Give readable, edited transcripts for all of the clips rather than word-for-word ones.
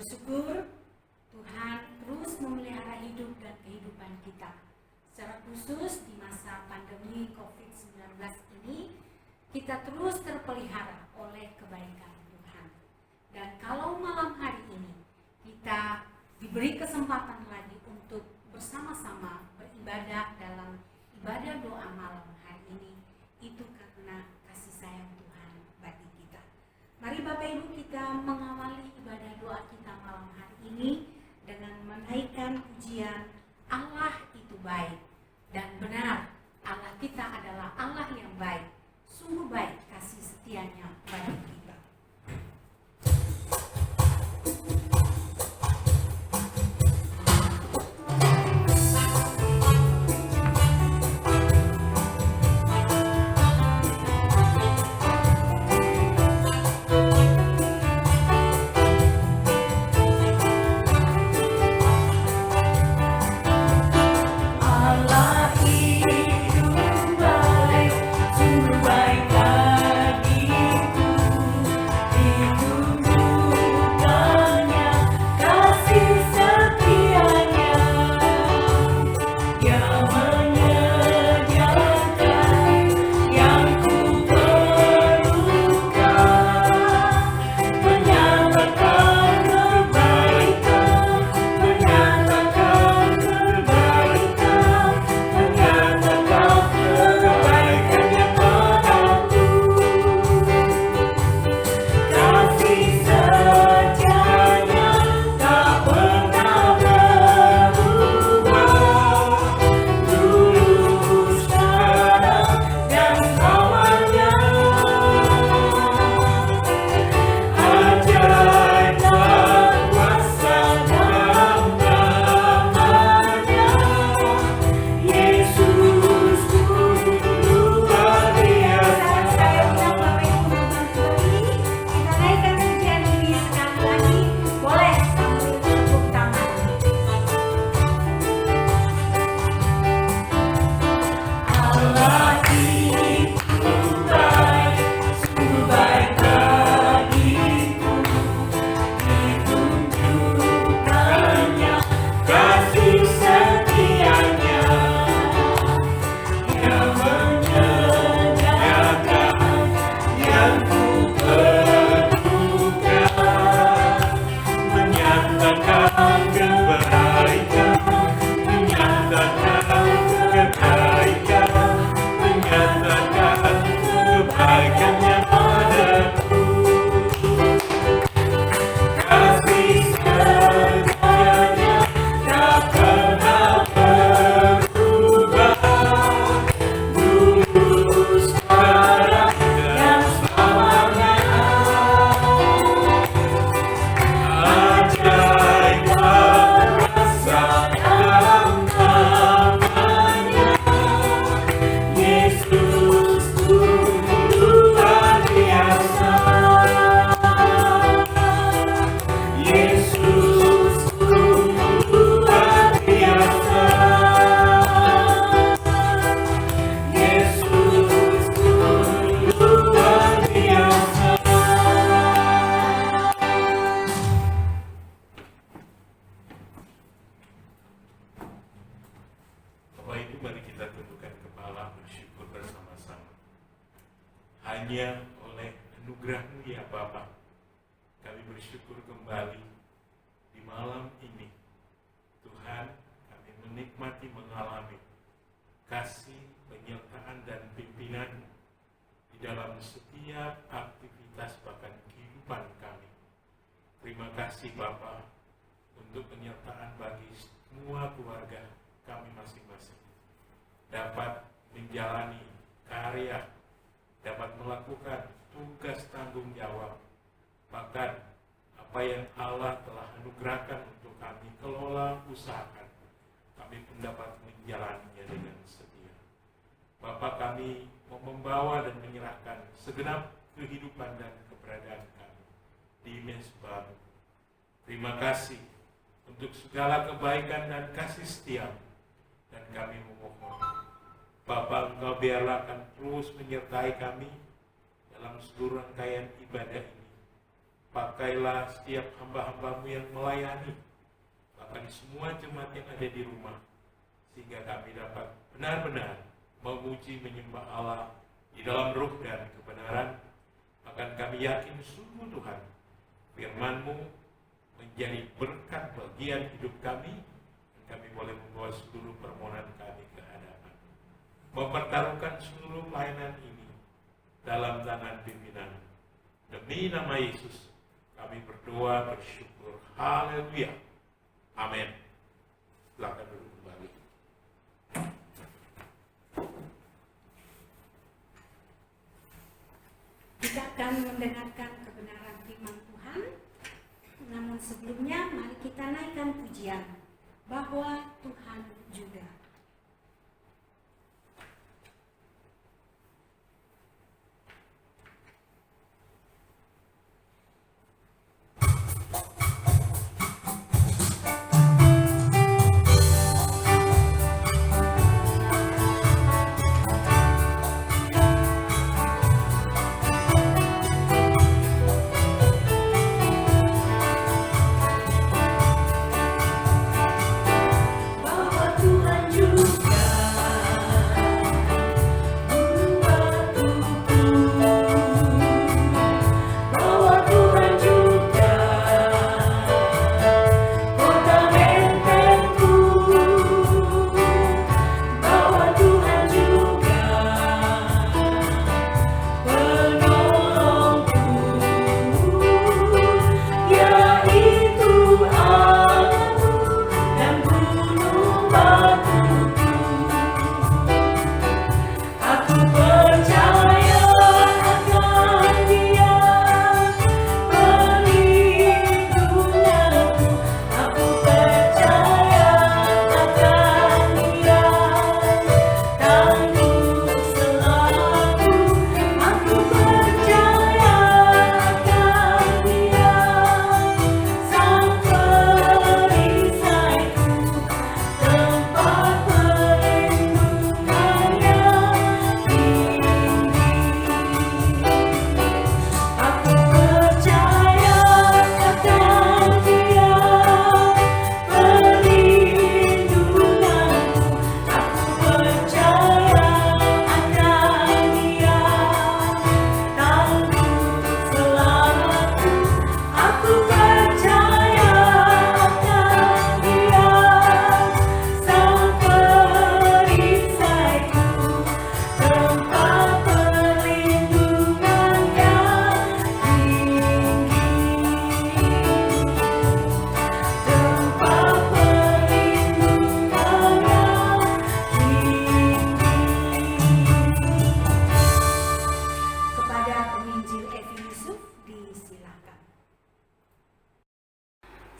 bersyukur Tuhan terus memelihara hidup dan kehidupan kita. Secara khusus di masa pandemi COVID-19 ini, kita terus terpelihara oleh kebaikan Tuhan. Dan kalau malam hari ini kita diberi kesempatan lagi untuk bersama-sama beribadah dalam ibadah doa malam hari ini, itu karena kasih sayang Tuhan bagi kita. Mari Bapak Ibu kita mengawali ibadah doa kita malam hari ini dengan menaikkan pujian Allah itu baik dan benar. Allah kita adalah Allah yang baik, sungguh baik kasih setianya bagi kita. Hanya oleh anugerah-Mu ya Bapa, kami bersyukur kembali di malam ini. Tuhan, kami menikmati mengalami kasih, penyertaan dan pimpinan-Mu di dalam setiap aktivitas bahkan kehidupan kami. Terima kasih Bapa untuk penyertaan bagi semua keluarga kami masing-masing dapat menjalani karya, dapat melakukan tugas tanggung jawab, bahkan apa yang Allah telah anugerahkan untuk kami kelola, usahakan, kami pun dapat menjalaninya dengan setia. Bapa, kami mau membawa dan menyerahkan segenap kehidupan dan keberadaan kami di Mesbah. Terima kasih untuk segala kebaikan dan kasih setia, dan kami memohon Bapa, Engkau biarlah akan terus menyertai kami dalam seluruh rangkaian ibadah ini. Pakailah setiap hamba-hambamu yang melayani, bahkan semua jemaat yang ada di rumah, sehingga kami dapat benar-benar memuji menyembah Allah di dalam ruh dan kebenaran. Bahkan kami yakin sungguh Tuhan, firman-Mu menjadi berkat bagian hidup kami, dan kami boleh membawa seluruh permohonan kami ke hadapan, mempertaruhkan seluruh pelayanan ini dalam tangan pimpinan. Demi nama Yesus kami berdoa, bersyukur. Haleluya. Amin. Silakan duduk kembali. Kita akan mendengarkan kebenaran firman Tuhan. Namun sebelumnya mari kita naikkan pujian bahwa Tuhan juga.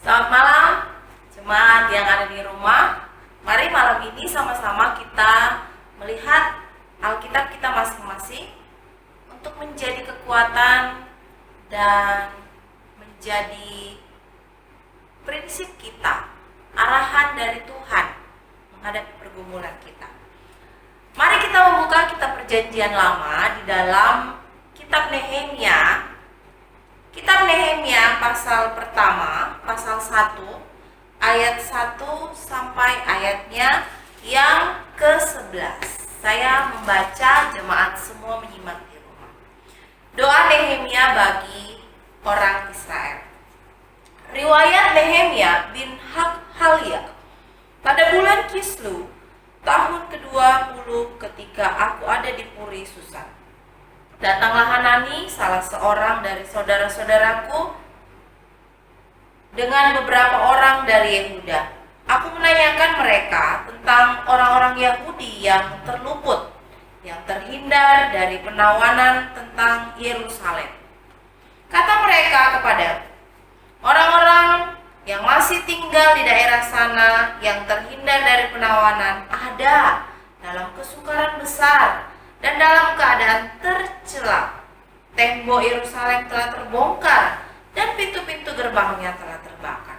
Selamat malam, jemaat yang ada di rumah. Mari malam ini sama-sama kita melihat Alkitab kita masing-masing untuk menjadi kekuatan dan menjadi prinsip kita, arahan dari Tuhan menghadapi pergumulan kita. Mari kita membuka kitab Perjanjian Lama di dalam kitab Nehemia. Kitab Nehemia pasal pertama, pasal 1, ayat 1 sampai ayatnya yang ke-11. Saya membaca, jemaat semua menyimak di rumah. Doa Nehemia bagi orang Israel. Riwayat Nehemia bin Hakhalia. Pada bulan Kislu, tahun ke-20 ketika aku ada di Puri Susan, datanglah Hanani, salah seorang dari saudara-saudaraku, dengan beberapa orang dari Yehuda. Aku menanyakan mereka tentang orang-orang Yahudi yang terluput, yang terhindar dari penawanan tentang Yerusalem. Kata mereka kepada orang-orang yang masih tinggal di daerah sana, yang terhindar dari penawanan, ada dalam kesukaran besar dan dalam keadaan tercela. Tembok Yerusalem telah terbongkar dan pintu-pintu gerbangnya telah terbakar.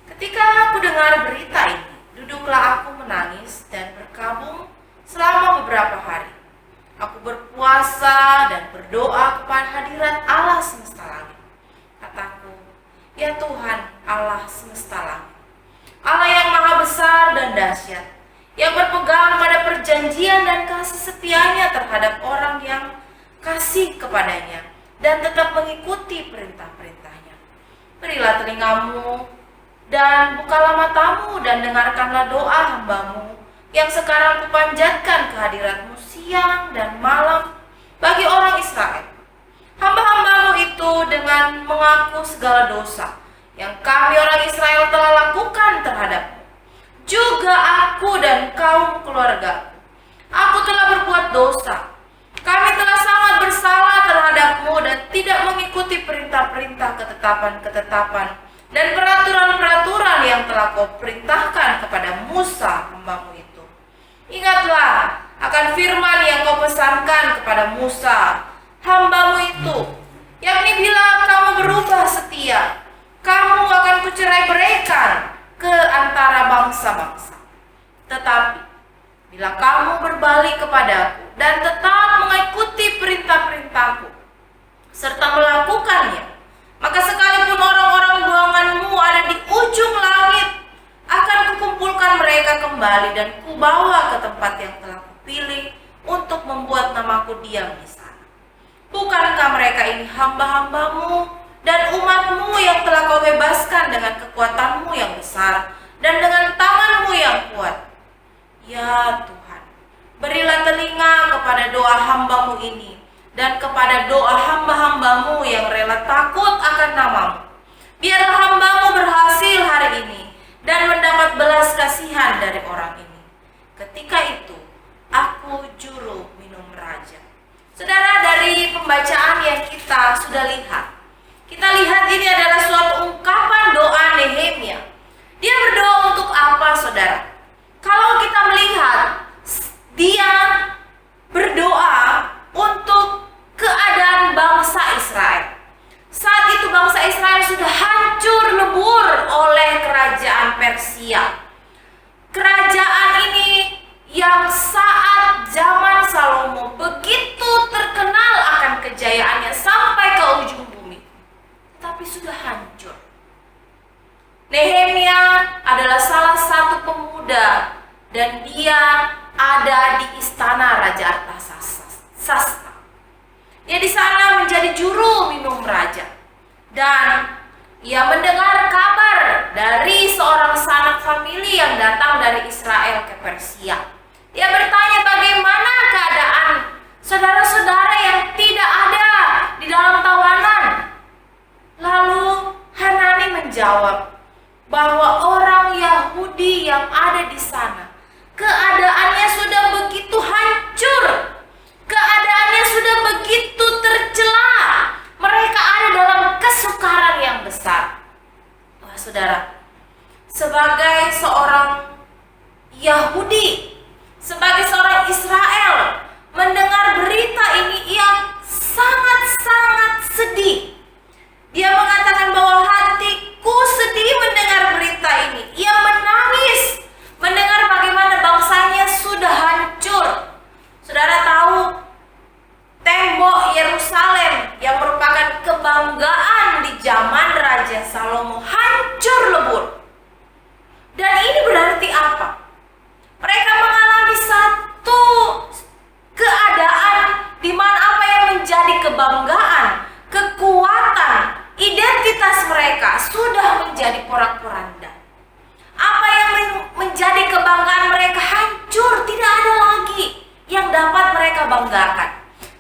Ketika aku dengar berita ini, duduklah aku menangis dan berkabung selama beberapa hari. Aku berpuasa dan berdoa kepada hadirat Allah semesta langit. Kata Ya Tuhan, Allah semesta langit, Allah yang maha besar dan dahsyat, yang berpegang pada perjanjian dan kasih setianya terhadap orang yang kasih kepadanya dan tetap mengikuti perintah-perintahnya. Berilah telingamu dan bukalah matamu dan dengarkanlah doa hambamu yang sekarang kupanjatkan kehadiratmu siang dan malam bagi orang Israel. Hamba-hambamu itu dengan mengaku segala dosa yang kami orang Israel telah lakukan terhadapmu, juga aku dan kaum keluarga. Aku telah berbuat dosa. Kami telah sangat bersalah terhadapmu dan tidak mengikuti perintah-perintah, ketetapan-ketetapan dan peraturan-peraturan yang telah kau perintahkan kepada Musa hambamu itu. Ingatlah akan firman yang kau pesankan kepada Musa hambamu itu, yakni bila kamu berubah setia, kamu akan kucerai-beraikan ke antara bangsa-bangsa. Tetapi bila kamu berbalik kepadaku dan tetap mengikuti perintah-perintahku serta melakukannya, maka sekalipun orang-orang buanganmu ada di ujung langit, akan kukumpulkan mereka kembali dan kubawa ke tempat yang telah kupilih untuk membuat namaku diam di sana. Bukankah mereka ini hamba-hambamu dan umatmu yang telah kau bebaskan dengan kekuatanmu yang besar dan dengan tanganmu yang kuat? Ya Tuhan, berilah telinga kepada doa hambamu ini dan kepada doa hamba-hambamu yang rela takut akan namamu. Biarlah hambamu berhasil hari ini dan mendapat belas kasihan dari orang ini. Ketika itu, aku juru minum raja. Saudara, dari pembacaan yang kita sudah lihat, kita lihat ini adalah suatu ungkapan doa Nehemia. Dia berdoa untuk apa, saudara? Kalau kita melihat, dia berdoa untuk keadaan bangsa Israel. Saat itu bangsa Israel sudah hancur lebur oleh kerajaan Persia. Kerajaan ini yang saat zaman Salomo begitu terkenal akan kejayaannya sampai ke ujung bumi, tapi sudah hancur. Nehemia adalah salah satu pemuda dan dia ada di istana Raja Artasasta. Dia di sana menjadi juru minum raja dan ia mendengar kabar dari seorang sanak famili yang datang dari Israel ke Persia. Dia bertanya bagaimana keadaan saudara-saudara yang tidak ada di dalam tawanan. Lalu Hanani menjawab bahwa orang Yahudi yang ada di sana keadaannya sudah begitu hancur, keadaannya sudah begitu tercela, mereka ada dalam kesukaran yang besar. Wah saudara, sebagai seorang Yahudi, sebagai seorang Israel, mendengar berita ini ia sangat-sangat sedih. Dia mengatakan bahwa hatiku sedih mendengar berita ini. Ia menangis mendengar bagaimana bangsanya sudah hancur. Saudara tahu, tembok Yerusalem yang merupakan kebanggaan di zaman Raja Salomo hancur lebur. Dan ini berarti apa? Mereka mengalami satu keadaan di mana apa yang menjadi kebanggaan, kekuatan, identitas mereka sudah menjadi porak-poranda. Apa yang menjadi kebanggaan mereka hancur, tidak ada lagi yang dapat mereka banggakan.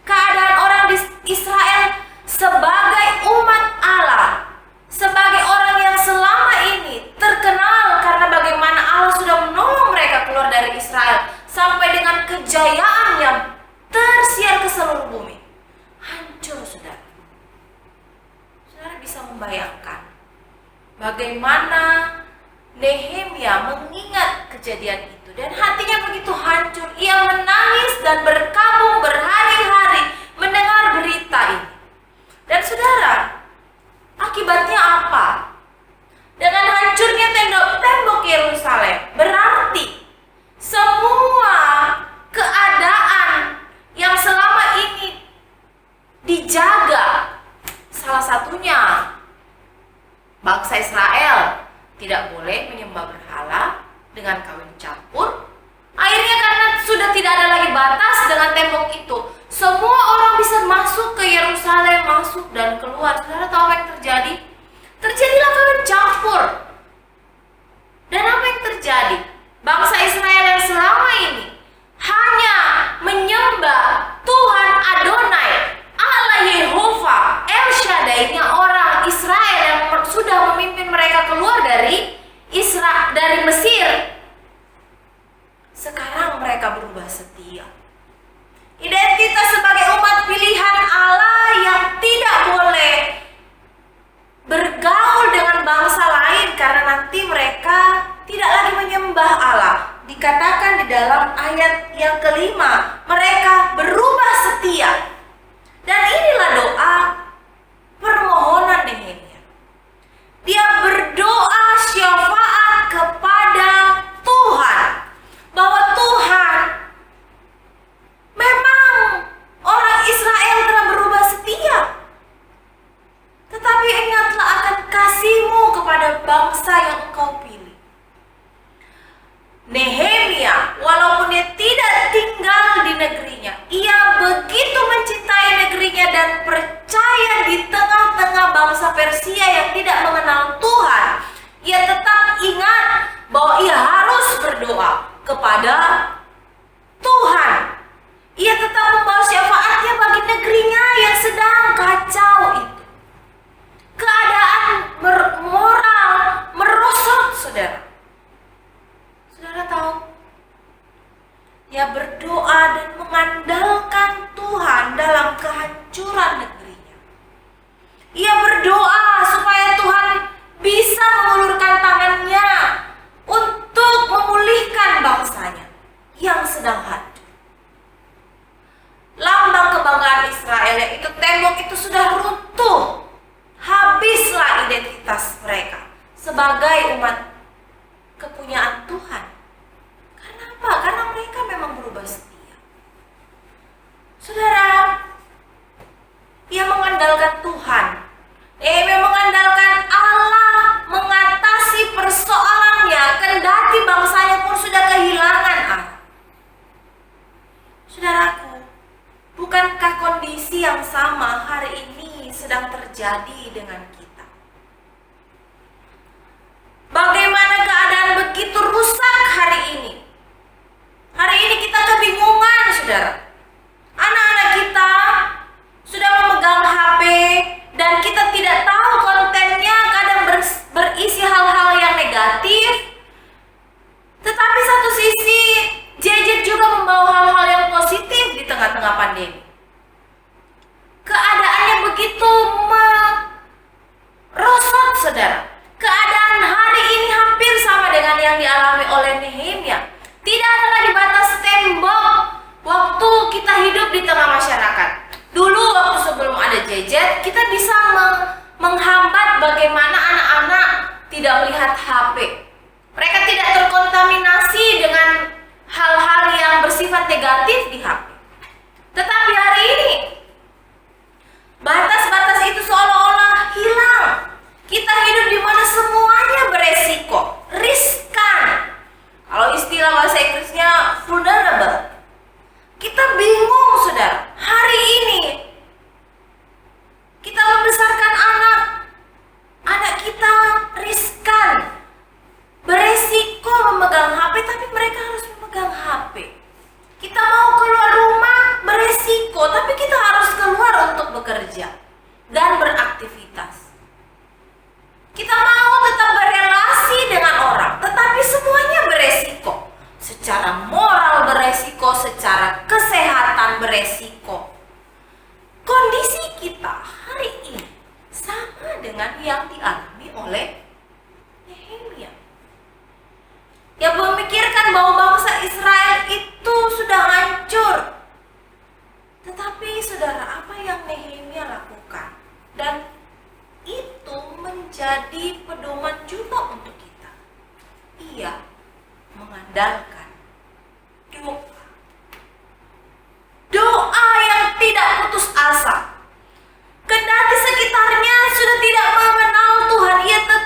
Keadaan orang di Israel sebagai umat Allah, sebagai orang yang selama ini terkenal karena bagaimana Allah sudah menolong mereka keluar dari Israel sampai dengan kejayaan yang tersiar ke seluruh bumi, hancur, saudara. Saudara bisa membayangkan bagaimana Nehemia mengingat kejadian itu dan hatinya begitu hancur. Ia menangis dan berkabung berhari-hari mendengar berita ini. Dan saudara, akibatnya apa? Dengan hancurnya tembok Yerusalem, berarti semua keadaan yang selama ini dijaga, salah satunya Bangsa Israel tidak boleh menyembah berhala dengan kawin campur. Akhirnya karena sudah tidak ada lagi batas dengan tembok itu, semua orang bisa masuk ke Yerusalem, masuk dan keluar. Saudara tahu apa yang terjadi? Terjadilah kawin campur. Dan apa yang terjadi? Bangsa Israel yang selama ini hanya menyembah Tuhan Adonai, Allah Yehova, El Shaddai-nya orang Israel yang sudah memimpin mereka keluar dari Mesir. Sekarang mereka berubah setia. Identitas sebagai umat pilihan Allah yang tidak boleh bergaul dengan bangsa lain karena nanti mereka tidak lagi menyembah Allah. Dikatakan di dalam ayat yang kelima, mereka berubah setia. Dan inilah doa permohonan Nehemia. Dia berdoa syafaat kepada Tuhan, bahwa Tuhan, memang orang Israel telah berubah setia, tetapi ingatlah akan kasih-Mu kepada bangsa yang Engkau pilih. Nehemia, walaupun dia tidak tinggal di negerinya, ia begitu mencintai negerinya dan percaya di tengah-tengah bangsa Persia yang tidak mengenal Tuhan. Ia tetap ingat bahwa ia harus berdoa kepada Tuhan. Ia tetap membawa syafaatnya bagi negerinya yang sedang kacau itu. Keadaan moral merosot, saudara. Saudara tahu, dia berdoa dan mengandalkan Tuhan dalam kehancuran negerinya. Ia berdoa supaya Tuhan bisa mengulurkan tangannya untuk memulihkan bangsanya yang sedang hancur. Lambang kebanggaan Israel, yaitu tembok itu, sudah runtuh. Habislah identitas mereka sebagai umat kepunyaan Tuhan. Karena apa? Karena mereka memang berubah setia. Saudara, ia mengandalkan Tuhan. Ia mengandalkan Allah mengatasi persoalannya, kendati bangsanya pun sudah kehilangan Allah. Saudaraku, bukankah kondisi yang sama hari ini sedang terjadi dengan kita? Bagaimana keadaan begitu rusak hari ini? Hari ini kita kebingungan, saudara. Anak-anak kita sudah memegang HP dan kita tidak tahu kontennya, kadang berisi hal-hal yang negatif. Tetapi satu sisi gadget juga membawa hal-hal yang positif di tengah-tengah pandemi. Keadaannya begitu merosot, saudara. Keadaan hari ini hampir sama dengan yang dialami oleh Nehemia. Tidak ada lagi batas tembok waktu kita hidup di tengah masyarakat. Dulu waktu sebelum ada gadget, kita bisa menghambat bagaimana anak-anak tidak melihat HP. Mereka tidak terkontaminasi dengan hal-hal yang bersifat negatif di HP. Tetapi hari ini batas-batas itu seolah-olah hilang. Kita hidup di mana semuanya beresiko, riskan. Kalau istilah bahasa Inggrisnya vulnerable. Kita bingung, saudara. Hari ini kita membesarkan anak kita riskan, beresiko memegang HP, tapi mereka harus memegang HP. Kita mau keluar rumah beresiko, tapi kita harus keluar untuk bekerja dan beraktivitas. Kita mau tetap berelasi dengan orang, tetapi semuanya beresiko. Secara moral beresiko, secara kesehatan beresiko. Kondisi kita hari ini sama dengan yang dialami oleh Nehemia. Yang memikirkan bahwa bangsa Israel itu sudah hancur. Tetapi saudara, apa yang Nehemia lakukan? Dan itu menjadi pedoman juga untuk kita. Ia mengandalkan doa. Doa yang tidak putus asa. Kendati sekitarnya sudah tidak mengenal Tuhan, ia tetap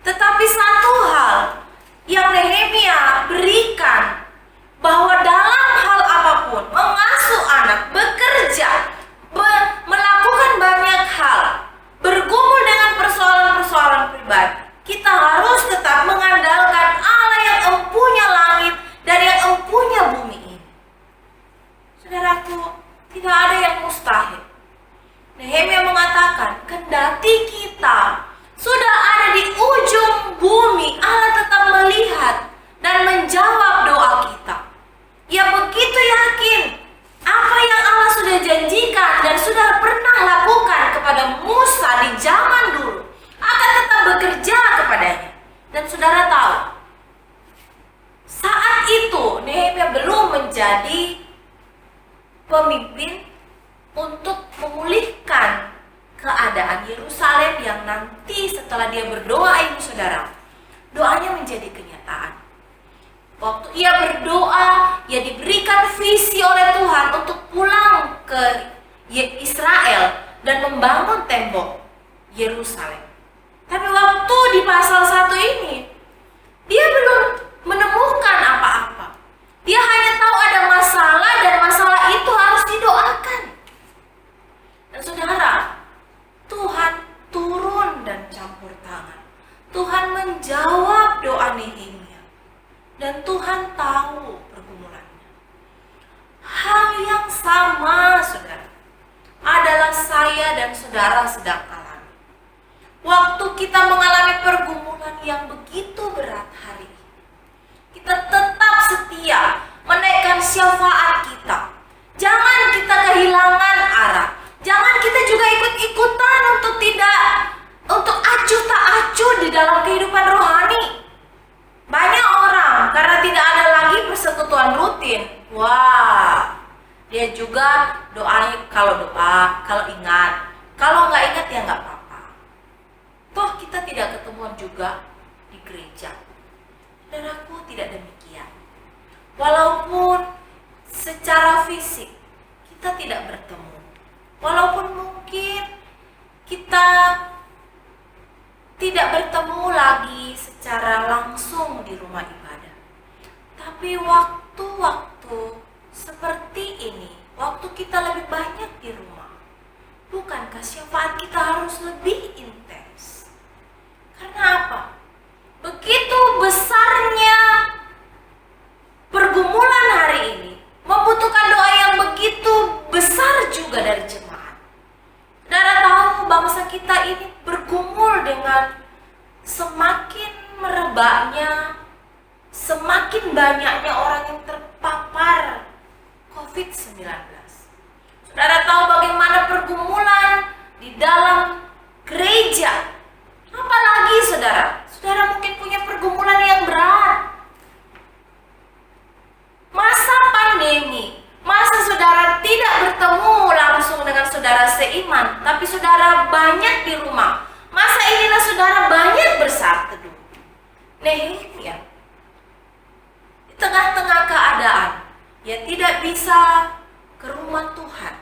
Tetapi satu hal yang Nehemia berikan, bahwa dalam hal apapun, mengasuh anak, bekerja, melakukan banyak hal, bergumul dengan persoalan-persoalan pribadi, kita harus tetap mengandalkan Allah yang empunya langit dan yang empunya bumi ini. Saudaraku, tidak ada yang mustahil. Nehemia mengatakan, kendati kita sudah ada di ujung bumi, Allah tetap melihat dan menjawab doa kita. Ia begitu yakin apa yang Allah sudah janjikan dan sudah pernah lakukan kepada Musa di zaman dulu akan tetap bekerja kepadanya. Dan saudara tahu, saat itu Nehemia belum menjadi pemimpin untuk memulihkan keadaan Yerusalem yang nanti setelah dia berdoa, ibu saudara, doanya menjadi kenyataan. Waktu ia berdoa, ia diberikan visi oleh Tuhan untuk pulang ke Israel dan membangun tembok Yerusalem. Tapi waktu di pasal 1 ini, dia belum menemukan apa-apa. Dia hanya tahu ada masalah dan masalah itu harus didoakan. Dan saudara, Tuhan turun dan campur tangan. Tuhan menjawab doa Nehemia. Dan Tuhan tahu pergumulannya. Hal yang sama, saudara, adalah saya dan saudara sedang alami. Waktu kita mengalami pergumulan yang begitu berat hari ini, kita tetap setia menaikkan syafaat kita. Jangan kita kehilangan arah. Jangan kita juga ikut-ikutan untuk acuh tak acuh di dalam kehidupan rohani. Banyak orang karena tidak ada lagi persekutuan rutin, dia juga doanya kalau ingat, kalau nggak ingat ya nggak apa-apa. Toh kita tidak ketemuan juga di gereja. Dan aku tidak demikian. Walaupun secara fisik kita tidak bertemu, walaupun mungkin kita tidak bertemu lagi secara langsung di rumah ibadah, tapi waktu-waktu seperti ini, waktu kita lebih banyak di rumah, bukankah syafaat kita harus lebih intens? Karena apa? Begitu besarnya pergumulan hari ini membutuhkan doa yang begitu besar juga dari jemaat. Saudara tahu bangsa kita ini bergumul dengan semakin merebaknya, semakin banyaknya orang yang terpapar COVID-19. Saudara tahu bagaimana pergumulan di dalam gereja. Apalagi saudara mungkin punya pergumulan yang berat. Masa pandemi, masa saudara tidak bertemu langsung dengan saudara seiman, tapi saudara banyak di rumah. Masa inilah saudara banyak bersatu teduh. Nehemia di tengah-tengah keadaan, ia tidak bisa ke rumah Tuhan.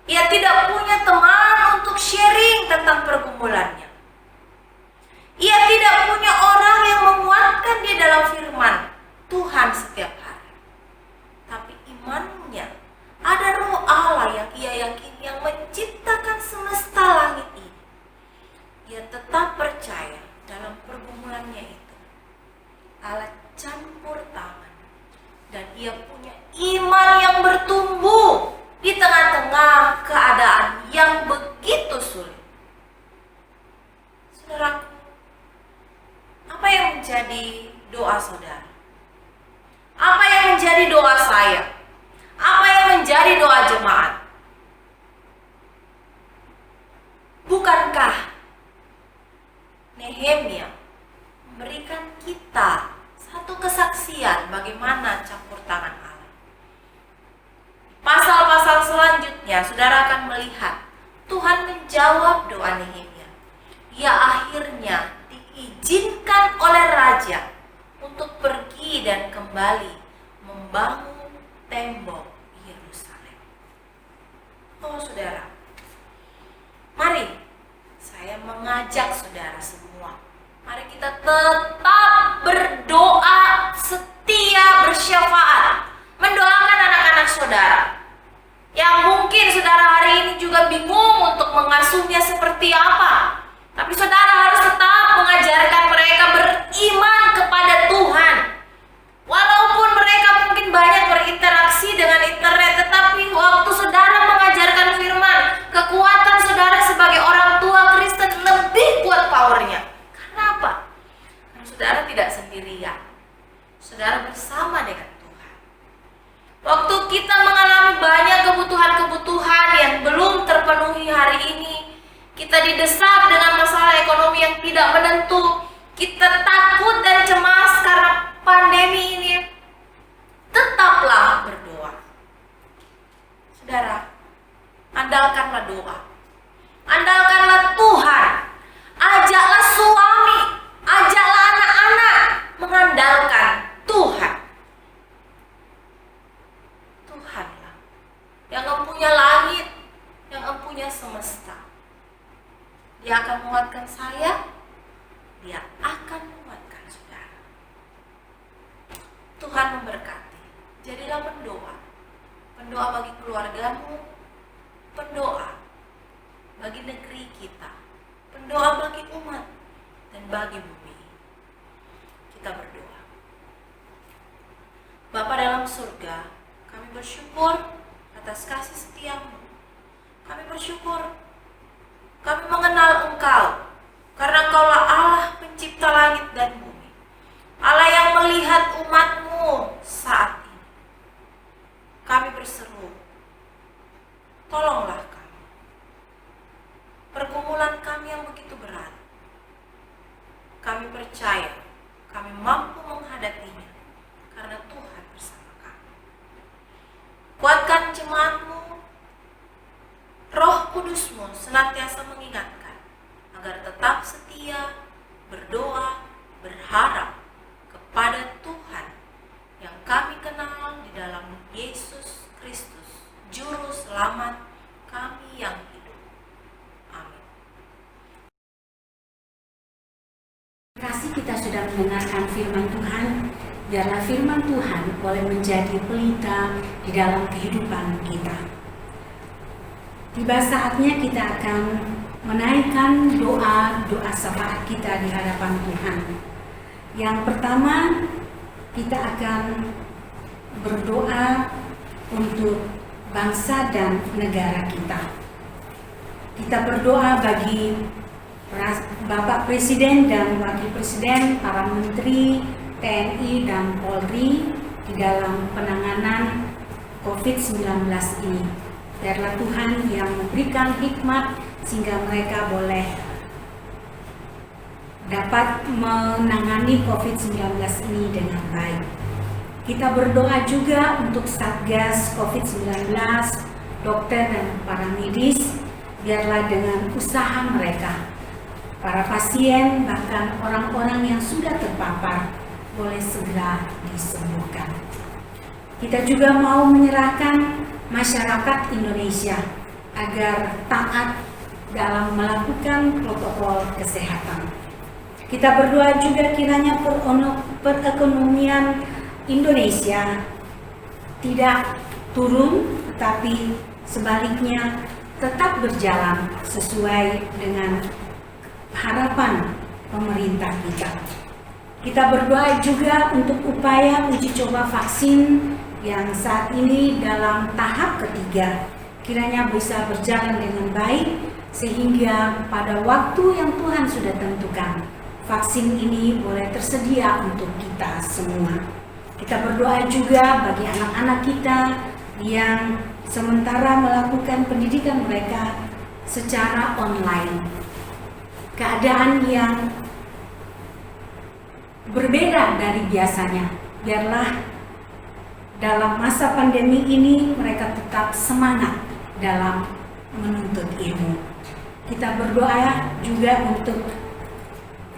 Ia tidak punya teman untuk sharing tentang pergumulannya. Ia tidak punya orang yang menguatkan dia dalam firman Tuhan setiap hari. Tapi imannya, ada roh Allah yang ia yakini yang menciptakan semesta langit ini. Ia tetap percaya dalam pergumulannya itu Allah campur tangan, dan ia punya iman yang bertumbuh di tengah-tengah keadaan yang begitu sulit. Saudaraku, apa yang menjadi doa saudara? Apa yang menjadi doa saya? Apa yang menjadi doa jemaat? Bukankah Nehemia memberikan kita satu kesaksian bagaimana campur tangan Allah? Pasal-pasal selanjutnya saudara akan melihat Tuhan menjawab doa Nehemia. Ia akhirnya diizinkan oleh raja untuk pergi dan kembali membangun tembok Yerusalem. Oh saudara, mari saya mengajak saudara semua Mari kita tetap berdoa, setia bersyafaat, mendoakan anak-anak saudara yang mungkin saudara hari ini juga bingung untuk mengasuhnya seperti apa. Tapi saudara harus tetap mengajarkan mereka beriman kepada Tuhan. Walaupun mereka mungkin banyak berinteraksi dengan internet, tetapi waktu saudara mengajarkan firman, kekuatan saudara sebagai orang tua Kristen lebih kuat powernya. Karena apa? Karena saudara tidak sendirian. Saudara bersama dengan Tuhan. Waktu kita mengalami banyak kebutuhan-kebutuhan yang belum terpenuhi hari ini, kita didesak dengan masalah ekonomi yang tidak menentu, kita takut dan cemas karena pandemi ini, tetaplah berdoa. Saudara, andalkanlah doa, andalkanlah Tuhan, ajaklah suami, ajaklah anak-anak mengandalkan Tuhan. Tuhanlah yang mempunyai langit, yang mempunyai semesta. Dia akan menguatkan saya, Dia akan menguatkan saudara. Tuhan memberkati. Jadilah pendoa. Pendoa bagi keluargamu, pendoa bagi negeri kita, pendoa bagi umat, dan bagi bumi. Kita berdoa. Bapa dalam surga, kami bersyukur atas kasih setiamu. Kami bersyukur kami mengenal Engkau, karena Engkaulah Allah pencipta langit dan bumi, Allah yang melihat umat-Mu saat ini. Kami berseru, tolonglah kami. Pergumulan kami yang begitu berat, kami percaya kami mampu menghadapinya, karena Tuhan bersama kami. Kuatkan jemaat-Mu, Roh Kudus-Mu senantiasa mengingatkan agar tetap setia, berdoa, berharap kepada Tuhan yang kami kenal di dalam Yesus Kristus, Juru Selamat kami yang hidup. Amin. Terima kasih kita sudah mendengarkan firman Tuhan. Biarlah firman Tuhan boleh menjadi pelita di dalam kehidupan kita. Tiba saatnya kita akan menaikkan doa syafaat kita di hadapan Tuhan. Yang pertama, kita akan berdoa untuk bangsa dan negara kita. Kita berdoa bagi Bapak Presiden dan Wakil Presiden, para Menteri, TNI dan Polri di dalam penanganan COVID-19 ini. Biarlah Tuhan yang memberikan hikmat sehingga mereka boleh dapat menangani COVID-19 ini dengan baik. Kita berdoa juga untuk Satgas COVID-19, dokter dan para medis, biarlah dengan usaha mereka, para pasien bahkan orang-orang yang sudah terpapar boleh segera disembuhkan. Kita juga mau menyerahkan masyarakat Indonesia agar taat dalam melakukan protokol kesehatan. Kita berdoa juga kiranya perekonomian Indonesia tidak turun, tetapi sebaliknya tetap berjalan sesuai dengan harapan pemerintah kita. Kita berdoa juga untuk upaya uji coba vaksin yang saat ini dalam tahap ketiga, kiranya bisa berjalan dengan baik sehingga pada waktu yang Tuhan sudah tentukan, vaksin ini boleh tersedia untuk kita semua. Kita berdoa juga bagi anak-anak kita yang sementara melakukan pendidikan mereka secara online. Keadaan yang berbeda dari biasanya, biarlah dalam masa pandemi ini mereka tetap semangat dalam menuntut ilmu. Kita berdoa juga untuk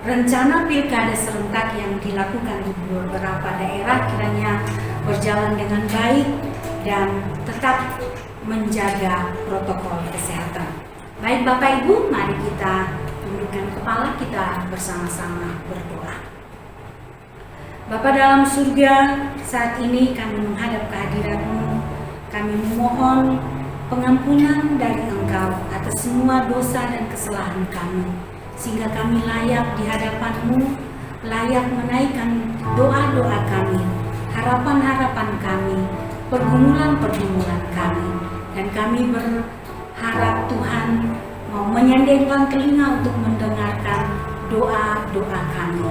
rencana pilkada serentak yang dilakukan di beberapa daerah kiranya berjalan dengan baik dan tetap menjaga protokol kesehatan. Baik Bapak Ibu, mari kita tundukkan dengan kepala kita bersama-sama berdoa. Bapa dalam surga, saat ini kami menghadap kehadirat-Mu. Kami memohon pengampunan dari Engkau atas semua dosa dan kesalahan kami, sehingga kami layak di hadapan-Mu, layak menaikkan doa-doa kami, harapan-harapan kami, pergumulan-pergumulan kami. Dan kami berharap Tuhan mau menyandingkan telinga untuk mendengarkan doa-doa kami.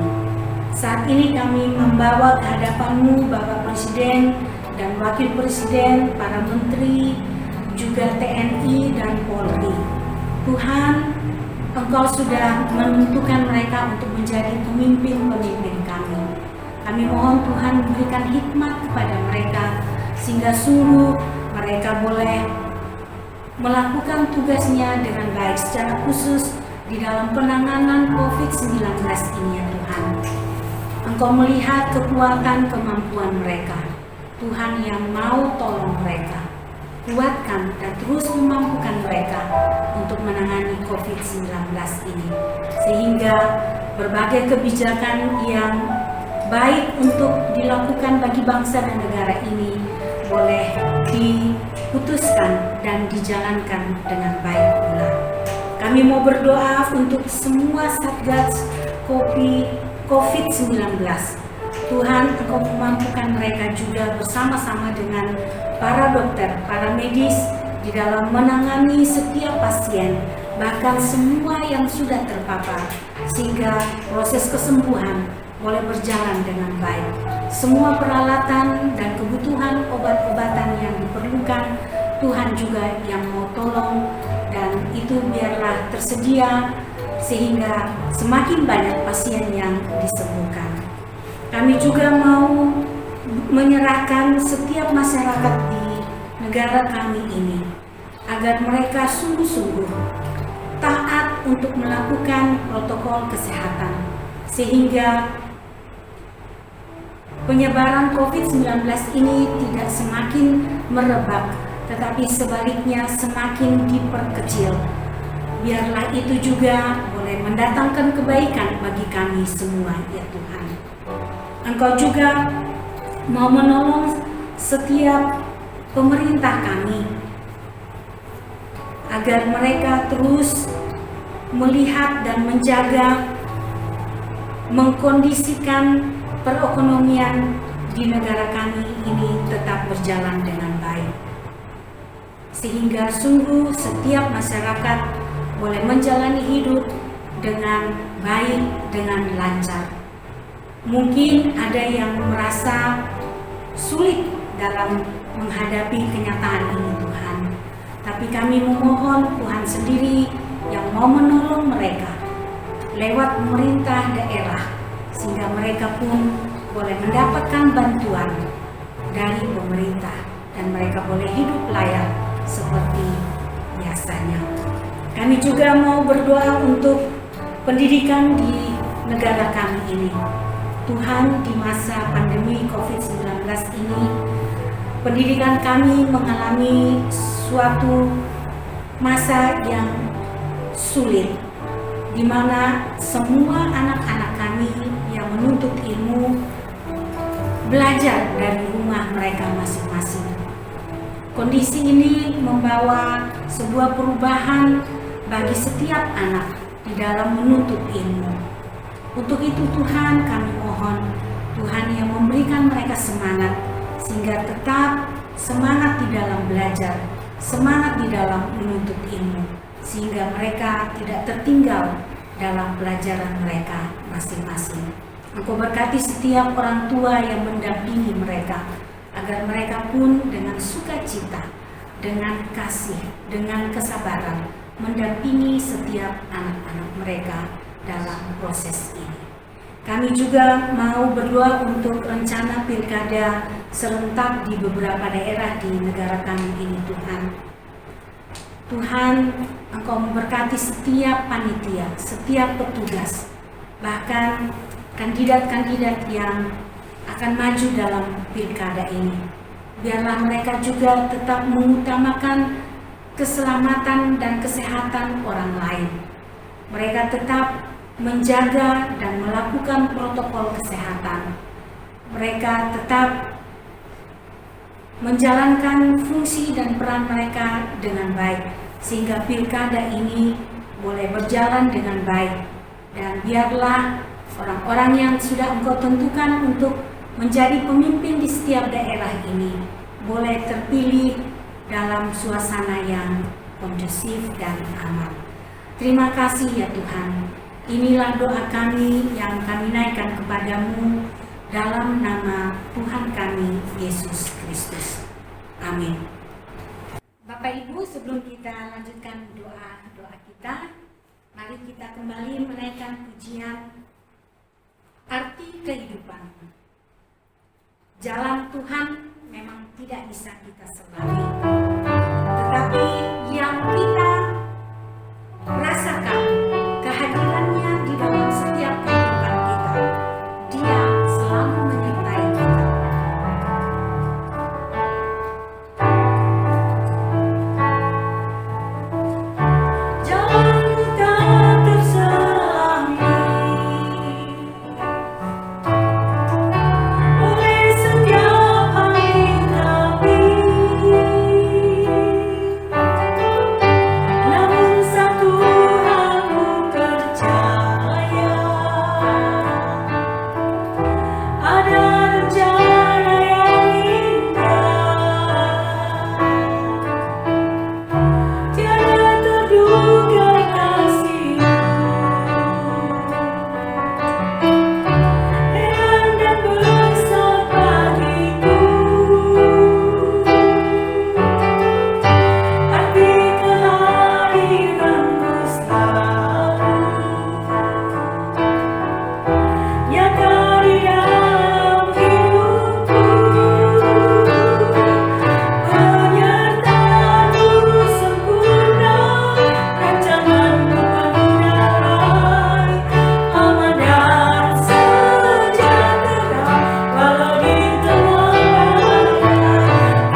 Saat ini kami membawa ke hadapan-Mu Bapak Presiden dan Wakil Presiden, para Menteri, juga TNI dan Polri. Tuhan, Engkau sudah menentukan mereka untuk menjadi pemimpin-pemimpin kami. Kami mohon Tuhan memberikan hikmat kepada mereka, sehingga sungguh mereka boleh melakukan tugasnya dengan baik, secara khusus di dalam penanganan COVID-19 ini ya Tuhan. Engkau melihat kekuatan kemampuan mereka. Tuhan yang mau tolong mereka, kuatkan dan terus memampukan mereka untuk menangani COVID-19 ini, sehingga berbagai kebijakan yang baik untuk dilakukan bagi bangsa dan negara ini boleh diputuskan dan dijalankan dengan baik pula. Kami mau berdoa untuk semua Satgas COVID-19. Tuhan, Engkau memampukan mereka juga bersama-sama dengan para dokter, para medis di dalam menangani setiap pasien, bahkan semua yang sudah terpapar, sehingga proses kesembuhan boleh berjalan dengan baik. Semua peralatan dan kebutuhan obat-obatan yang diperlukan, Tuhan juga yang mau tolong, dan itu biarlah tersedia sehingga semakin banyak pasien yang disembuhkan. Kami juga mau menyerahkan setiap masyarakat di negara kami ini agar mereka sungguh-sungguh taat untuk melakukan protokol kesehatan, sehingga penyebaran COVID-19 ini tidak semakin merebak, tetapi sebaliknya semakin diperkecil. Biarlah itu juga boleh mendatangkan kebaikan bagi kami semua ya Tuhan. Engkau juga mau menolong setiap pemerintah kami agar mereka terus melihat dan menjaga, mengkondisikan perekonomian di negara kami ini tetap berjalan dengan baik, sehingga sungguh setiap masyarakat boleh menjalani hidup dengan baik, dengan lancar. Mungkin ada yang merasa sulit dalam menghadapi kenyataan ini Tuhan, tapi kami memohon Tuhan sendiri yang mau menolong mereka lewat pemerintah daerah, sehingga mereka pun boleh mendapatkan bantuan dari pemerintah dan mereka boleh hidup layak seperti biasanya. Kami juga mau berdoa untuk pendidikan di negara kami ini. Tuhan, di masa pandemi COVID-19 ini, pendidikan kami mengalami suatu masa yang sulit, di mana semua anak-anak kami yang menuntut ilmu belajar dari rumah mereka masing-masing. Kondisi ini membawa sebuah perubahan bagi setiap anak di dalam menuntut ilmu. Untuk itu Tuhan, kami mohon Tuhan yang memberikan mereka semangat, sehingga tetap semangat di dalam belajar, semangat di dalam menuntut ilmu, sehingga mereka tidak tertinggal dalam pelajaran mereka masing-masing. Engkau berkati setiap orang tua yang mendampingi mereka, agar mereka pun dengan sukacita, dengan kasih, dengan kesabaran mendampingi setiap anak-anak mereka dalam proses ini. Kami juga mau berdoa untuk rencana pilkada serentak di beberapa daerah di negara kami ini Tuhan. Tuhan, Engkau memberkati setiap panitia, setiap petugas, bahkan kandidat-kandidat yang akan maju dalam pilkada ini. Biarlah mereka juga tetap mengutamakan keselamatan dan kesehatan orang lain. Mereka tetap menjaga dan melakukan protokol kesehatan. Mereka tetap menjalankan fungsi dan peran mereka dengan baik, sehingga pilkada ini boleh berjalan dengan baik. Dan biarlah orang-orang yang sudah Engkau tentukan untuk menjadi pemimpin di setiap daerah ini boleh terpilih dalam suasana yang kondusif dan aman. Terima kasih ya Tuhan. Inilah doa kami yang kami naikkan kepadamu dalam nama Tuhan kami Yesus Kristus. Amin. Bapak Ibu, sebelum kita lanjutkan doa kita, mari kita kembali menaikkan pujian arti kehidupan. Jalan Tuhan memang tidak bisa kita sebali, tetapi yang kita rasakan kehadirannya di dalam setiap kehidupan kita. Dia selalu menyertai kita. Jalanku tak terselangi oleh setiap angin api. Namun satu aku percaya, ada rencana yang indah, tiada terduga kasih-Mu, heran dan besar bagiku. Arti kehadiran-Mu selalu nyata di dalam hidupku. Penyertaan-Mu sempurna, rancangan-Mu penuh damai, aman dan sejahtera, walau di tengah badai.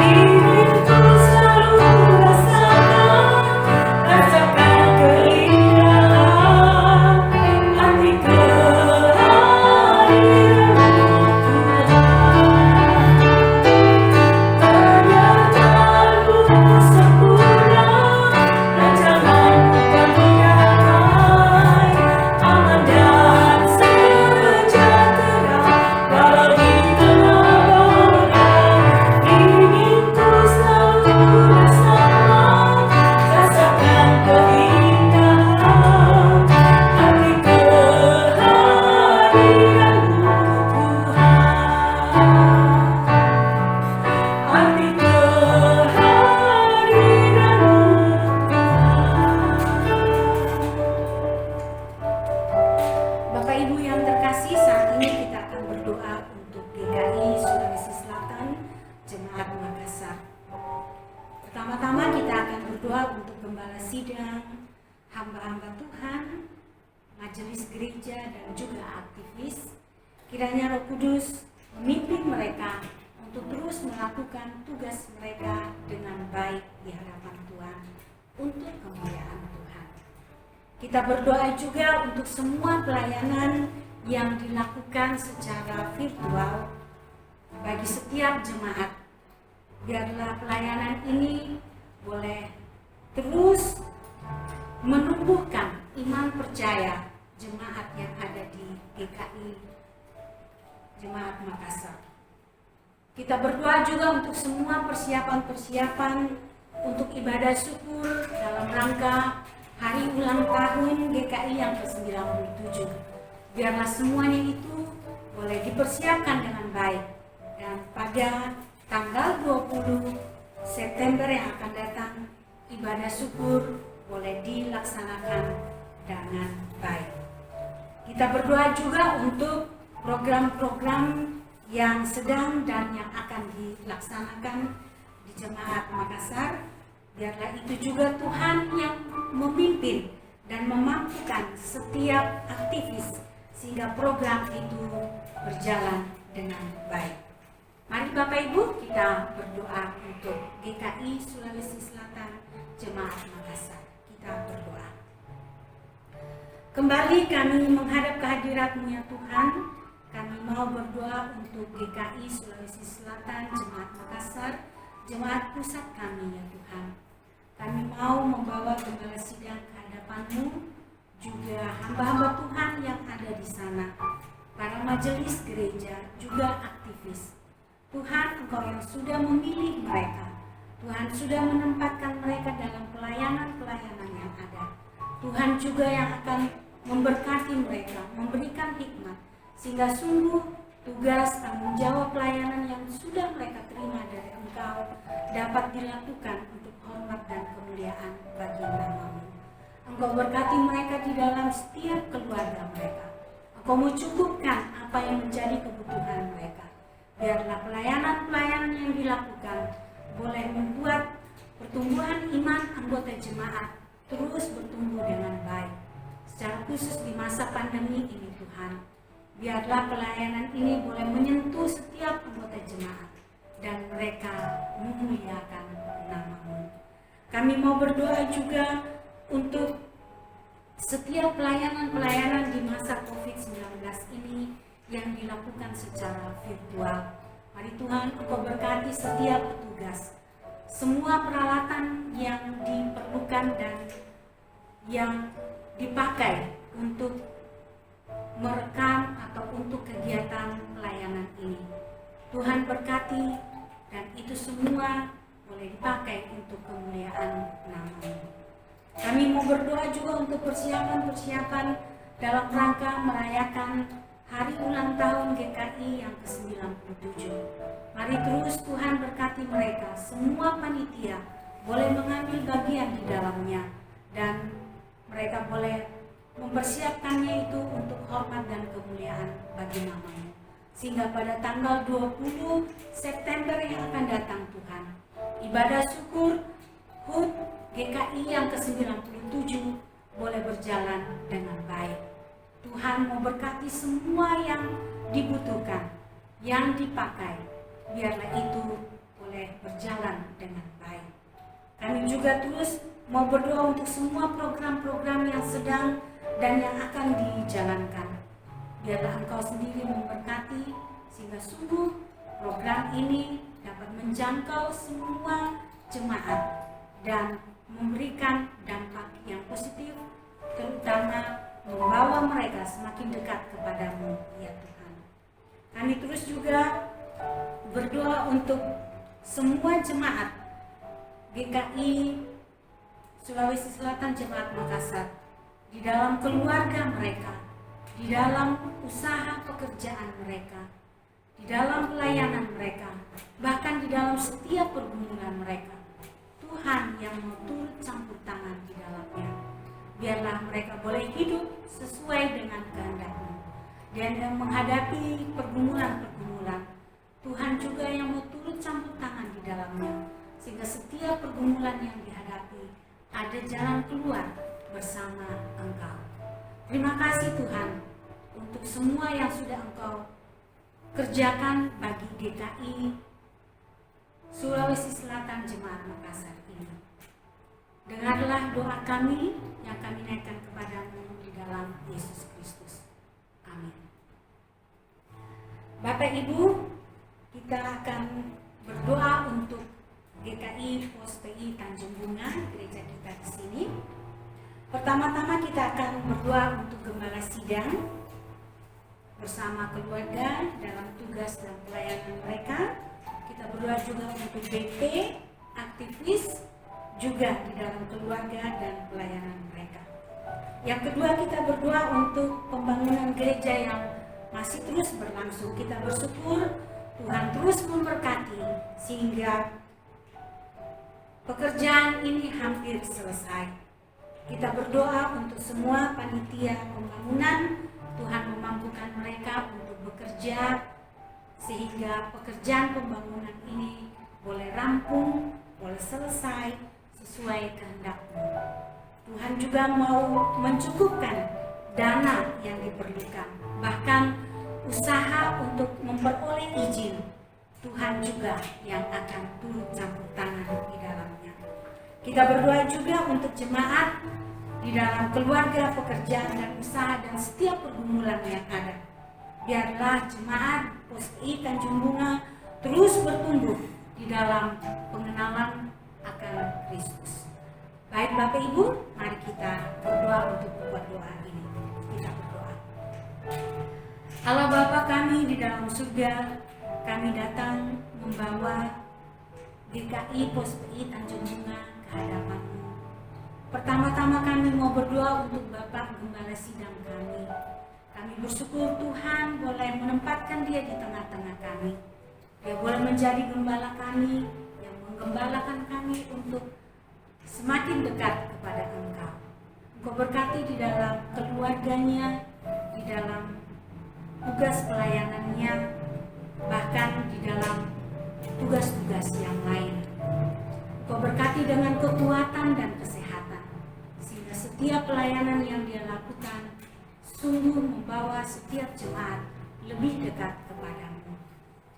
Inginku selalu rasakan keindahan arti kehadiran-Mu Tuhan. Penyertaan-Mu sempurna, rancangan-Mu penuh damai, aman dan sejahtera, walau di tengah badai. Inginku selalu rasakan keindahan arti kehadiran-Mu Tuhan. Arti kehadiran-Mu Tuhan. Bapak Ibu yang terkasih, saat ini kita akan berdoa untuk GKI Sulawesi Selatan, Jemaat Makassar. Pertama-tama kita akan berdoa untuk gembala sidang, hamba-hamba Tuhan, majelis gereja dan juga aktivis. Kiranya Roh Kudus memimpin mereka untuk terus melakukan tugas mereka dengan baik di hadapan Tuhan untuk kemuliaan Tuhan. Kita berdoa juga untuk semua pelayanan yang dilakukan secara virtual bagi setiap jemaat. Biarlah pelayanan ini boleh terus menumbuhkan iman percaya jemaat yang ada di GKI Jemaat Makassar. Kita berdoa juga untuk semua persiapan-persiapan untuk ibadah syukur dalam rangka hari ulang tahun GKI yang ke-97. Biarlah semuanya itu boleh dipersiapkan dengan baik, dan pada tanggal 20 September yang akan datang ibadah syukur boleh dilaksanakan dengan baik. Kita berdoa juga untuk program-program yang sedang dan yang akan dilaksanakan di Jemaat Makassar. Biarlah itu juga Tuhan yang memimpin dan memampukan setiap aktivis sehingga program itu berjalan dengan baik. Mari Bapak Ibu kita berdoa untuk GKI Sulawesi Selatan Jemaat Makassar. Kita berdoa. Kembali kami menghadap kehadirat-Mu ya Tuhan. Kami mau berdoa untuk GKI Sulawesi Selatan, Jemaat Makassar, Jemaat Pusat kami ya Tuhan. Kami mau membawa gembala sidang ke hadapan-Mu, juga hamba-hamba Tuhan yang ada di sana, para majelis gereja, juga aktivis. Tuhan, Engkau yang sudah memilih mereka. Tuhan sudah menempatkan mereka dalam pelayanan-pelayanan yang ada. Tuhan juga yang akan memberkati mereka, memberikan hikmat, sehingga sungguh tugas tanggung jawab pelayanan yang sudah mereka terima dari Engkau dapat dilakukan untuk hormat dan kemuliaan bagi nama-Mu. Engkau berkati mereka di dalam setiap keluarga mereka. Engkau mencukupkan apa yang menjadi kebutuhan mereka. Biarlah pelayanan-pelayanan yang dilakukan boleh membuat pertumbuhan iman anggota jemaat terus bertumbuh dengan baik. Secara khusus di masa pandemi ini Tuhan, biarlah pelayanan ini boleh menyentuh setiap anggota jemaat dan mereka memuliakan nama-Mu. Kami mau berdoa juga untuk setiap pelayanan-pelayanan di masa COVID-19 ini yang dilakukan secara virtual. Mari Tuhan, Engkau berkati setiap petugas, semua peralatan yang diperlukan dan yang dipakai untuk merekam atau untuk kegiatan pelayanan ini. Tuhan berkati dan itu semua boleh dipakai untuk kemuliaan nama-Mu. Kami mau berdoa juga untuk persiapan-persiapan dalam rangka merayakan hari ulang tahun GKI yang ke-97. Mari terus Tuhan berkati mereka, semua panitia boleh mengambil bagian di dalamnya dan mereka boleh mempersiapkannya itu untuk hormat dan kemuliaan bagi nama-Mu. Sehingga pada tanggal 20 September yang akan datang Tuhan, ibadah syukur HUT GKI yang ke-97 boleh berjalan dengan baik. Tuhan memberkati semua yang dibutuhkan, yang dipakai, biarlah itu boleh berjalan dengan baik. Kami juga terus mau berdoa untuk semua program-program yang sedang dan yang akan dijalankan. Biarlah Engkau sendiri memberkati sehingga sungguh program ini dapat menjangkau semua jemaat dan memberikan dampak yang positif, terutama membawa mereka semakin dekat kepadamu ya Tuhan. Kami terus juga berdoa untuk semua jemaat GKI Sulawesi Selatan, Jemaat Makassar, di dalam keluarga mereka, di dalam usaha pekerjaan mereka, di dalam pelayanan mereka, bahkan di dalam setiap pergumulan mereka. Tuhan yang mau turut campur tangan di dalamnya. Biarlah mereka boleh hidup sesuai dengan kehendak-Mu. Dan yang menghadapi pergumulan-pergumulan, Tuhan juga yang mau turut campur tangan di dalamnya. Sehingga setiap pergumulan yang dihadapi, ada jalan keluar bersama Engkau. Terima kasih Tuhan untuk semua yang sudah Engkau kerjakan bagi GKI Sulawesi Selatan Jemaat Makassar ini. Dengarlah doa kami yang kami naikkan kepadamu di dalam Yesus Kristus. Amin. Bapak Ibu, kita akan berdoa untuk GKI Pos PI Tanjung Bunga, gereja kita di sini. Pertama-tama kita akan berdoa untuk gembala sidang bersama keluarga dalam tugas dan pelayanan mereka. Kita berdoa juga untuk BP, aktivis, juga di dalam keluarga dan pelayanan mereka. Yang kedua, kita berdoa untuk pembangunan gereja yang masih terus berlangsung. Kita bersyukur Tuhan terus memberkati sehingga pekerjaan ini hampir selesai. Kita berdoa untuk semua panitia pembangunan, Tuhan memampukan mereka untuk bekerja sehingga pekerjaan pembangunan ini boleh rampung, boleh selesai sesuai kehendak-Mu. Tuhan juga mau mencukupkan dana yang diperlukan, bahkan usaha untuk memperoleh izin, Tuhan juga yang akan turut campur tangan di dalamnya. Kita berdoa juga untuk jemaat di di dalam keluarga, pekerjaan, dan usaha, dan setiap pergumulan yang ada. Biarlah jemaat POSPI Tanjung Bunga terus bertumbuh di dalam pengenalan akan Kristus. Baik Bapak Ibu, mari kita berdoa untuk membuat doa ini. Kita berdoa. Allah Bapa kami di dalam surga, kami datang membawa GKI POSPI Tanjung Bunga ke hadapan-Mu. Pertama-tama kami mau berdoa untuk Bapak Gembala Sidang kami. Kami bersyukur Tuhan boleh menempatkan dia di tengah-tengah kami. Dia boleh menjadi gembala kami yang menggembalakan kami untuk semakin dekat kepada Engkau. Engkau berkati di dalam keluarganya, di dalam tugas pelayanannya, bahkan di dalam tugas-tugas yang lain. Engkau berkati dengan kekuatan dan kesehatan, sehingga setiap pelayanan yang dia lakukan sungguh membawa setiap jemaat lebih dekat kepadamu.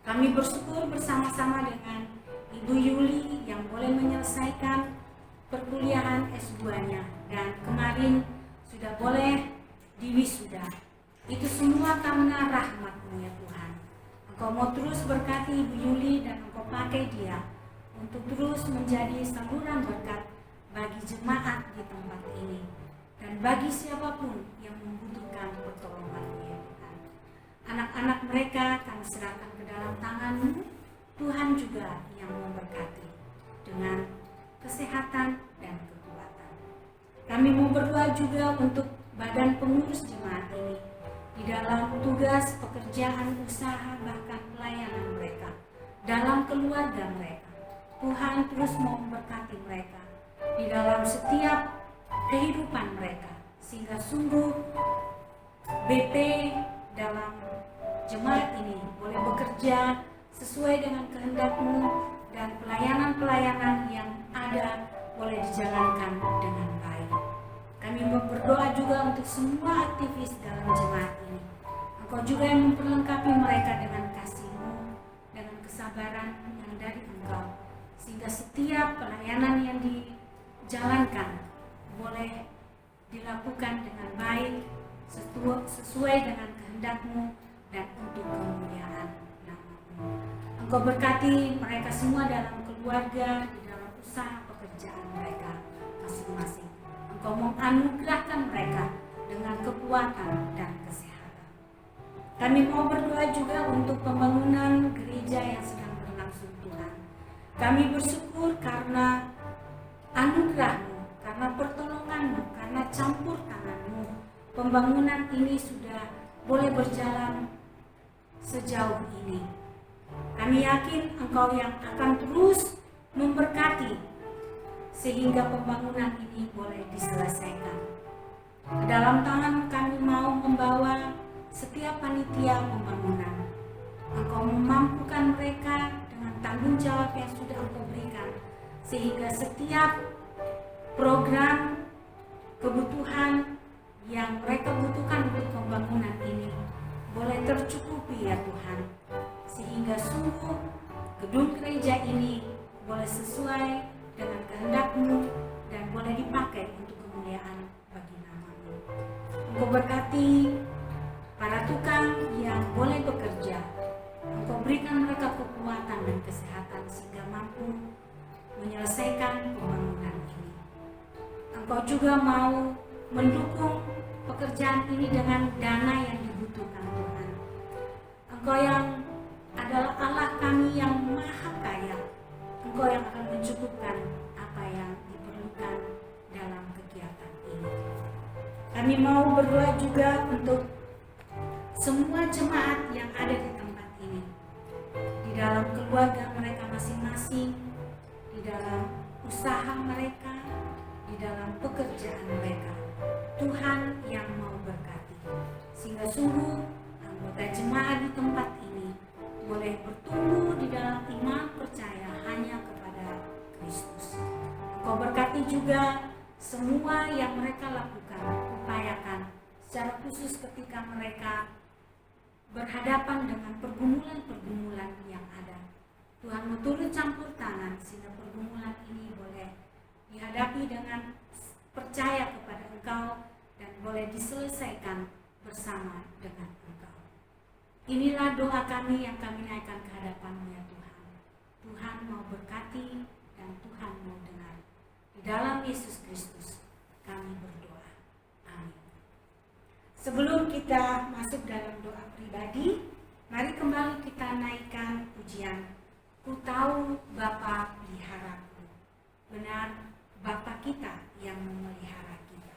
Kami bersyukur bersama-sama dengan Ibu Yuli yang boleh menyelesaikan perkuliahan S2-nya dan kemarin sudah boleh diwisuda. Itu semua karena rahmat-Mu ya Tuhan. Engkau mau terus berkati Ibu Yuli dan Engkau pakai dia untuk terus menjadi saluran berkat bagi jemaat di tempat ini dan bagi siapapun yang membutuhkan pertolongan-Mu ya Tuhan. Anak-anak mereka kami serahkan ke dalam tangan-Mu. Tuhan juga yang memberkati dengan kesehatan dan kekuatan. Kami mau berdoa juga untuk badan pengurus jemaat ini di dalam tugas, pekerjaan, usaha, bahkan pelayanan mereka, dalam keluarga mereka. Tuhan terus mau memberkati mereka di dalam setiap kehidupan mereka, sehingga sungguh BP dalam jemaat ini boleh bekerja sesuai dengan kehendak-Mu dan pelayanan-pelayanan yang ada boleh dijalankan dengan baik. Kami berdoa juga untuk semua aktivis dalam jemaat ini. Engkau juga yang memperlengkapi mereka dengan kasih-Mu, dengan kesabaran yang dari Engkau, sehingga setiap pelayanan yang dijalankan boleh dilakukan dengan baik, sesuai dengan kehendak-Mu dan untuk kemuliaan nama-Mu. Engkau berkati mereka semua dalam keluarga, di dalam usaha pekerjaan mereka masing-masing. Engkau menganugerahkan mereka dengan kekuatan dan kesehatan. Kami mau berdoa juga untuk pembangunan gereja yang sedang berlangsung Tuhan. Kami bersyukur karena anugerah-Mu, karena pertolongan-Mu, karena campur tangan-Mu, pembangunan ini sudah boleh berjalan sejauh ini. Kami yakin Engkau yang akan terus memberkati sehingga pembangunan ini boleh diselesaikan. Ke dalam tangan kami mau membawa setiap panitia pembangunan. Engkau memampukan mereka dengan tanggung jawab yang sudah Engkau berikan, sehingga setiap program kebutuhan yang mereka butuhkan untuk pembangunan ini boleh tercukupi ya Tuhan, sehingga sungguh gedung gereja ini boleh sesuai dengan kehendak-Mu dan boleh dipakai untuk kemuliaan bagi nama-Mu. Engkau berkati para tukang yang boleh bekerja. Engkau berikan mereka kekuatan dan kesehatan sehingga mampu menyelesaikan pembangunan ini. Engkau juga mau mendukung pekerjaan ini dengan dana yang dibutuhkan Tuhan. Engkau yang adalah Allah kami yang maha kaya. Engkau yang akan mencukupkan apa yang diperlukan dalam kegiatan ini. Kami mau berdoa juga untuk semua jemaat yang ada di tempat ini, di dalam keluarga mereka masing-masing, di dalam usaha mereka, di dalam pekerjaan mereka. Tuhan yang mau berkati, sehingga sungguh anggota jemaat di tempat ini boleh bertumbuh di dalam iman percaya hanya kepada Kristus. Engkau berkati juga semua yang mereka lakukan, upayakan secara khusus ketika mereka berhadapan dengan pergumulan-pergumulan yang ada. Tuhan turut campur tangan sehingga pergumulan ini boleh dihadapi dengan percaya kepada Engkau dan boleh diselesaikan bersama dengan Engkau. Inilah doa kami yang kami naikkan ke hadapan-Mu ya Tuhan. Tuhan mau berkati dan Tuhan mau dengar. Di dalam Yesus Kristus kami berdoa. Amin. Sebelum kita masuk dalam doa pribadi, mari kembali kita naikkan pujian. Ku tahu Bapa peliharaku. Benar, Bapa kita yang memelihara kita.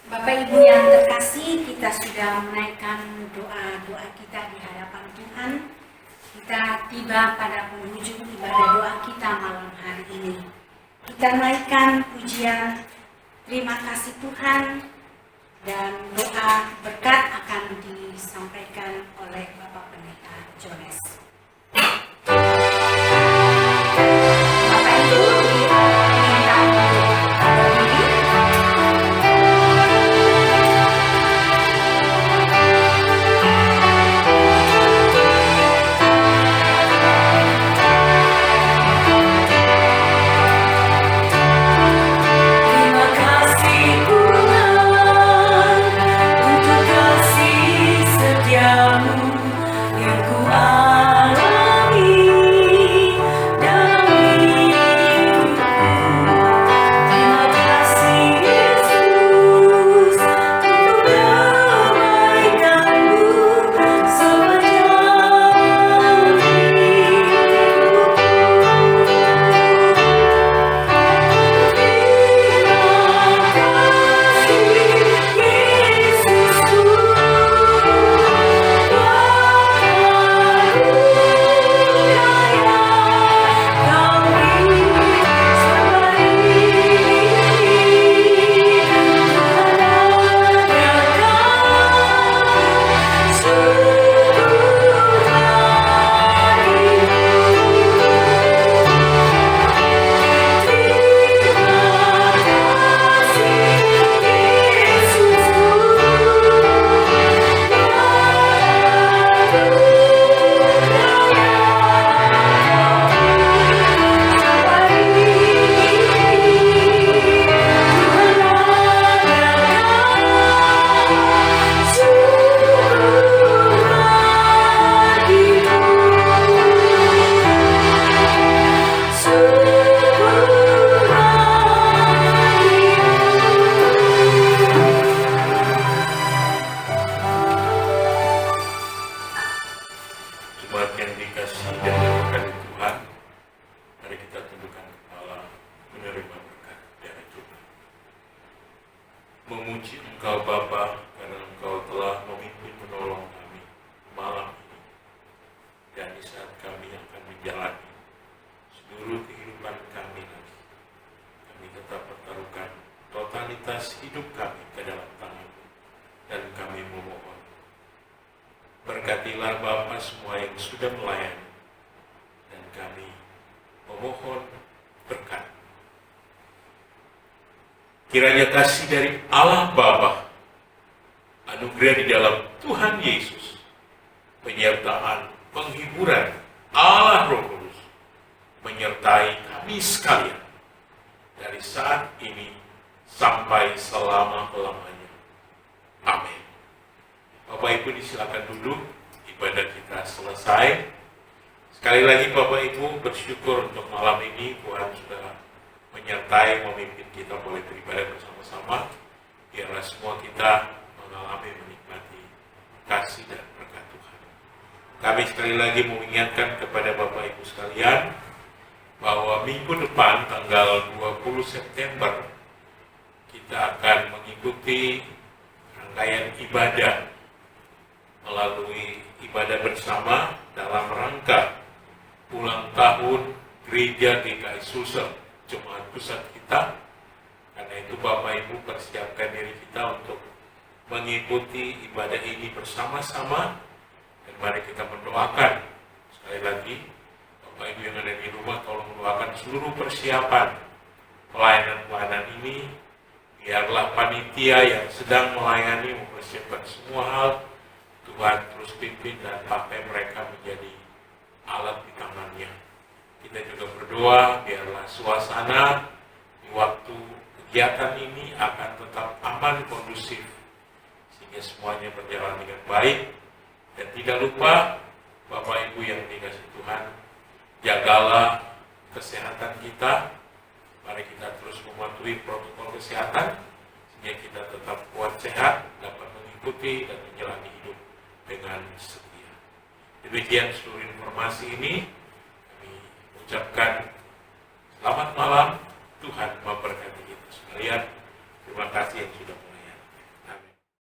Bapak Ibu yang terkasih, kita sudah menaikkan doa-doa kita di hadapan Tuhan. Kita tiba pada penghujung ibadah doa kita malam hari ini. Kita naikkan pujian terima kasih Tuhan, dan doa berkat akan disampaikan oleh Bapak Pendeta Jones. Bapak Ibu diminta untuk berdiri. Setiamu dan di saat kami akan menjalani seluruh kehidupan kami lagi, kami tetap pertaruhkan totalitas hidup kami ke dalam tangan-Mu, dan kami memohon, berkatilah Bapa semua yang sudah melayani, dan kami memohon berkat. Kiranya kasih dari Allah Bapa, anugerah di dalam Tuhan Yesus, penyertaan, penghiburan Allah Roh Kudus menyertai kami sekalian dari saat ini sampai selama-lamanya. Amin. Bapak Ibu disilakan duduk, ibadah kita selesai. Sekali lagi Bapak Ibu bersyukur untuk malam ini Tuhan sudah menyertai, memimpin kita boleh beribadah bersama-sama. Biarlah semua kita mengalami, menikmati kasih dan berkat Tuhan. Kami sekali lagi mengingatkan kepada Bapak Ibu sekalian bahwa minggu depan tanggal 20 September kita akan mengikuti rangkaian ibadah melalui ibadah bersama dalam rangka ulang tahun Gereja GKI Sulsel, Jemaat Pusat kita. Karena itu Bapak Ibu persiapkan diri kita untuk mengikuti ibadah ini bersama-sama, dan mari kita mendoakan sekali lagi Bapak Ibu yang ada di rumah, tolong mendoakan seluruh persiapan pelayanan-pelayanan ini. Biarlah panitia yang sedang melayani mempersiapkan semua hal, Tuhan terus pimpin dan pakai mereka menjadi alat di tangannya. Kita juga berdoa biarlah suasana di waktu kegiatan ini akan tetap aman, kondusif, sehingga semuanya berjalan dengan baik. Dan tidak lupa Bapak Ibu yang dikasihi Tuhan, jagalah kesehatan kita. Mari kita terus mematuhi protokol kesehatan sehingga kita tetap kuat, sehat, dapat mengikuti dan menjalani hidup dengan setia. Demikian seluruh informasi ini, kami ucapkan selamat malam, Tuhan memberkati kita sekalian. Terima kasih yang sudah